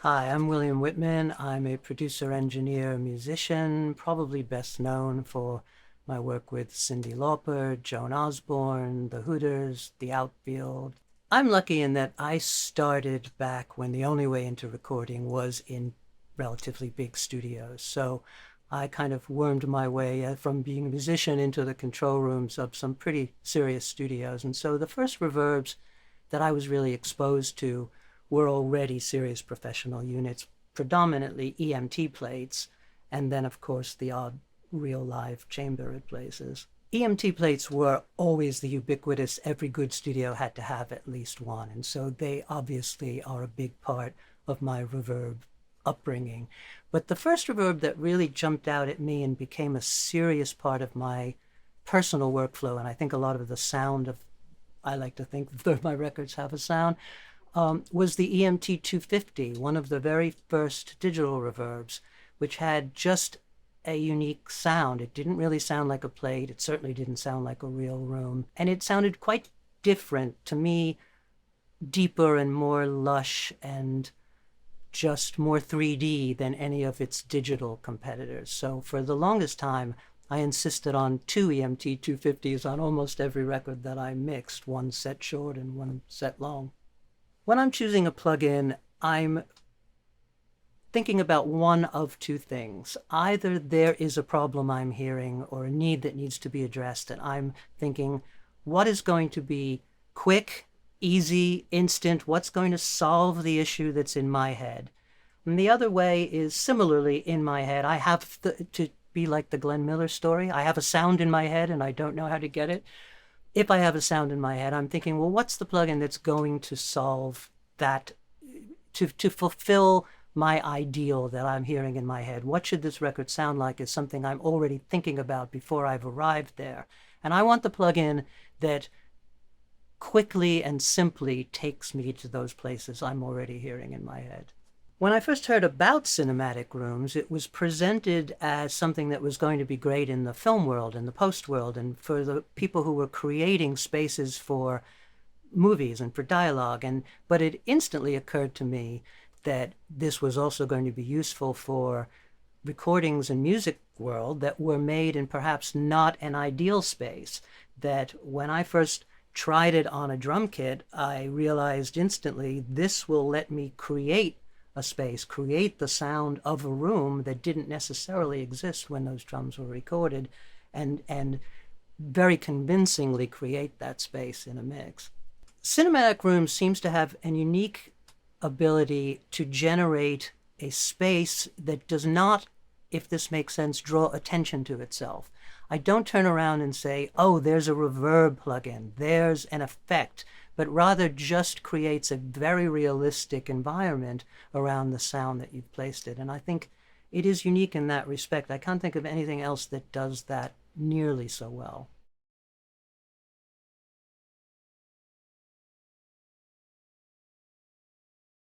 Hi, I'm William Wittman. I'm a producer, engineer, musician, probably best known for my work with Cyndi Lauper, Joan Osborne, the Hooters, the Outfield. I'm lucky in that I started back when the only way into recording was in relatively big studios. So I kind of wormed my way from being a musician into the control rooms of some pretty serious studios. And so the first reverbs that I was really exposed to were already serious professional units, predominantly EMT plates, and then, of course, the odd real live chamber at places. EMT plates were always the ubiquitous, every good studio had to have at least one, and so they obviously are a big part of my reverb upbringing. But the first reverb that really jumped out at me and became a serious part of my personal workflow, and I think a lot of the sound of, I like to think that my records have a sound, was the EMT 250, one of the very first digital reverbs, which had just a unique sound. It didn't really sound like a plate. It certainly didn't sound like a real room. And it sounded quite different to me, deeper and more lush and just more 3D than any of its digital competitors. So for the longest time, I insisted on two EMT 250s on almost every record that I mixed, one set short and one set long. When I'm choosing a plugin, I'm thinking about one of two things. Either there is a problem I'm hearing or a need that needs to be addressed, and I'm thinking, what is going to be quick, easy, instant? What's going to solve the issue that's in my head? And the other way is similarly in my head. I have to be like the Glenn Miller story. I have a sound in my head and I don't know how to get it. If I have a sound in my head, I'm thinking, well, what's the plugin that's going to solve that, to fulfill my ideal that I'm hearing in my head? What should this record sound like is something I'm already thinking about before I've arrived there. And I want the plugin that quickly and simply takes me to those places I'm already hearing in my head. When I first heard about cinematic rooms, it was presented as something that was going to be great in the film world and the post world, and for the people who were creating spaces for movies and for dialogue. But it instantly occurred to me that this was also going to be useful for recordings and music world that were made in perhaps not an ideal space. That when I first tried it on a drum kit, I realized instantly this will let me create a space, create the sound of a room that didn't necessarily exist when those drums were recorded, and very convincingly create that space in a mix. Cinematic Room seems to have an unique ability to generate a space that does not, if this makes sense, draw attention to itself. I don't turn around and say, oh, there's a reverb plugin, there's an effect, but rather just creates a very realistic environment around the sound that you've placed it. And I think it is unique in that respect. I can't think of anything else that does that nearly so well.